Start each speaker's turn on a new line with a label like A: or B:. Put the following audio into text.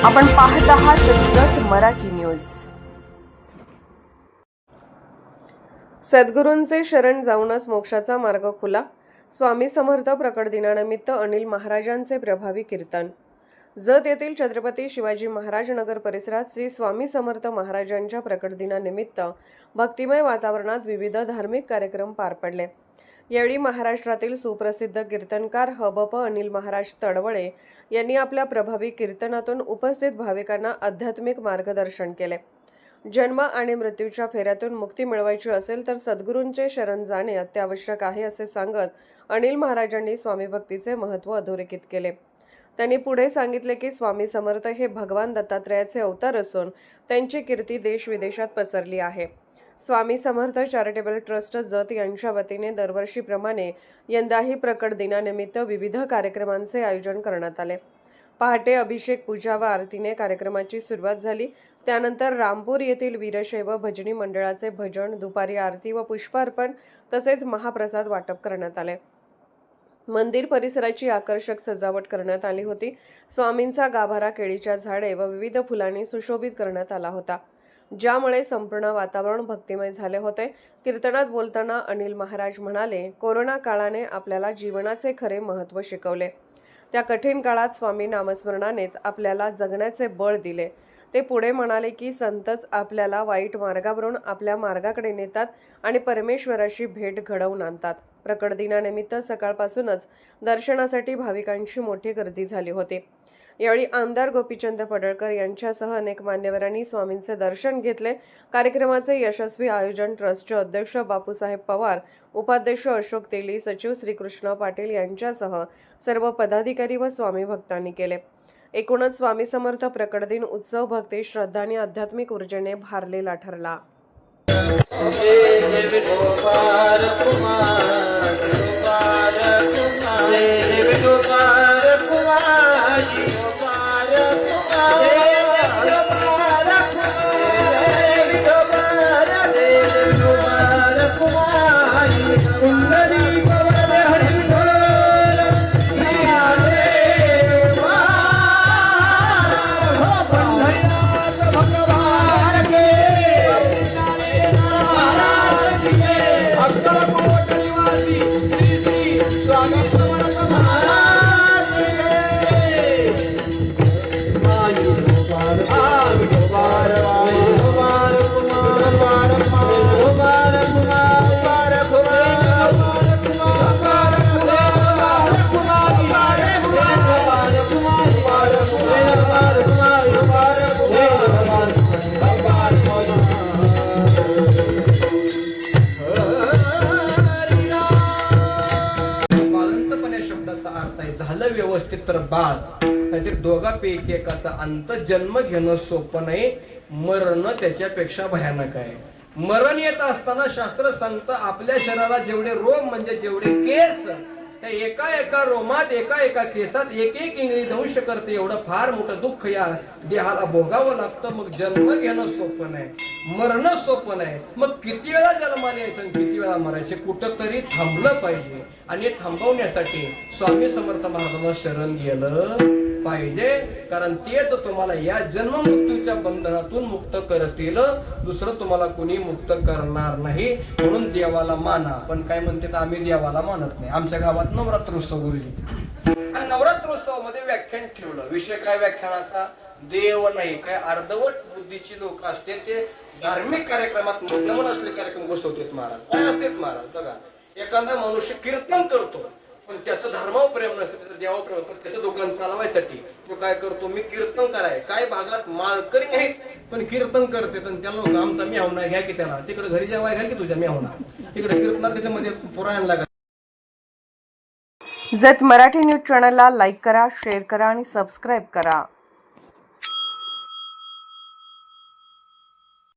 A: आपण पाहत आहात जत मराठी न्यूज। सद्गुरूंचे शरण जाऊनच मोक्षाचा मार्ग खुला। स्वामी समर्थ प्रकट दिनानिमित्त अनिल महाराजांचे प्रभावी कीर्तन। जत येथील छत्रपती शिवाजी महाराज नगर परिसरात श्री स्वामी समर्थ महाराजांच्या प्रकट दिनानिमित्त भक्तिमय वातावरणात विविध धार्मिक कार्यक्रम पार पडले। यावेळी महाराष्ट्रातील सुप्रसिद्ध कीर्तनकार हबप अनिल महाराज तडवळे यांनी आपल्या प्रभावी कीर्तनातून उपस्थित भाविकांना आध्यात्मिक मार्गदर्शन केले। जन्म आणि मृत्यूच्या फेऱ्यातून मुक्ती मिळवायची असेल तर सद्गुरूंचे शरण जाणे अत्यावश्यक आहे असे सांगत अनिल महाराजांनी स्वामी भक्तीचे महत्त्व अधोरेखित केले। त्यांनी पुढे सांगितले की स्वामी समर्थ हे भगवान दत्तात्रयाचे अवतार असून त्यांची कीर्ती देश विदेशात पसरली आहे। स्वामी समर्थ चॅरिटेबल ट्रस्ट जत यांच्या वतीने दरवर्षीप्रमाणे यंदाही प्रकट दिनानिमित्त विविध कार्यक्रमांचे आयोजन करण्यात आले। पहाटे अभिषेक पूजा व आरतीने कार्यक्रमाची सुरुवात झाली। त्यानंतर रामपूर येथील वीरशैव भजनी मंडळाचे भजन, दुपारी आरती व पुष्पार्पण तसेच महाप्रसाद वाटप करण्यात आले। मंदिर परिसराची आकर्षक सजावट करण्यात आली होती। स्वामींचा गाभारा केळीच्या झाडे व विविध फुलांनी सुशोभित करण्यात आला होता, ज्यामुळे संपूर्ण वातावरण भक्तिमय झाले होते। कीर्तनात बोलताना अनिल महाराज म्हणाले, कोरोना काळाने आपल्याला जीवनाचे खरे महत्त्व शिकवले। त्या कठीण काळात स्वामी नामस्मरणानेच आपल्याला जगण्याचे बळ दिले। ते पुढे म्हणाले की संतच आपल्याला वाईट मार्गावरून आपल्या मार्गाकडे नेतात आणि परमेश्वराशी भेट घडवून आणतात। प्रकट दिनानिमित्त सकाळपासूनच दर्शनासाठी भाविकांची मोठी गर्दी झाली होती। यावेळी आमदार गोपीचंद पडळकर यांच्यासह अनेक मान्यवरांनी स्वामींचे दर्शन घेतले। कार्यक्रमाचे यशस्वी आयोजन ट्रस्टचे अध्यक्ष बापूसाहेब पवार, उपाध्यक्ष अशोक तेली, सचिव श्रीकृष्ण पाटील यांच्यासह सर्व पदाधिकारी व स्वामी भक्तांनी केले। एकूणच स्वामी समर्थ प्रकट दिन उत्सव भक्ती, श्रद्धा आणि आध्यात्मिक ऊर्जेने भारलेला ठरला।
B: झालं व्यवस्थित तर बाळ, नाहीतर दोघांपैकी एकाचा अंत जन्म घेणं सोपं नाही, मरण त्याच्यापेक्षा भयानक आहे। मरण येत असताना शास्त्र सांगतं आपल्या शरीराला जेवढे रोम म्हणजे जेवढे केस, त्या एका रोमात एका केसात एक इंगळी दंश करते, एवढं फार मोठं दुःख या देहाला भोगावं लागतं। मग जन्म घेणं सोपं नाही, मरणं सोपं नाही। मग किती वेळा जन्माला यायचं, किती वेळा मरायचे, कुठं तरी थांबलं पाहिजे। आणि थांबवण्यासाठी स्वामी समर्थ महाराजांना शरण गेलं पाहिजे, कारण तेच तुम्हाला या जन्म मृत्यूच्या बंधनातून मुक्त करतील, दुसरं तुम्हाला कोणी मुक्त करणार नाही। म्हणून देवाला माना। पण काय म्हणते, आम्ही देवाला मानत नाही। आमच्या गावात नवरात्रोत्सव गुरुजी, आणि नवरात्रोत्सवामध्ये व्याख्यान ठेवलं। विषय काय व्याख्यानाचा? देव नाही, काय अर्धवट बुद्धीची लोक असते ते धार्मिक कार्यक्रमात मुद्दामून असले कार्यक्रम बसवतात महाराज। काय असतात महाराज? बघा, एखादा मनुष्य कीर्तन करतो पण त्याचं धर्मावर प्रेम नसते, त्याचं देवावर प्रेम, पण त्याचं दोघांना चालवायसाठी तो काय करतो, मी कीर्तन कराय। काय भागात माळकरी नाहीत पण कीर्तन करते, तर त्या लोक आमचा मेहना घ्या की त्याला तिकडे घरी जेवाय घ्या की तुझ्या मेहना तिकडे कीर्तनात त्याच्यामध्ये पुराण लागत।
A: जत मराठी न्यूज चॅनलला लाईक करा, शेअर करा आणि सबस्क्राईब करा।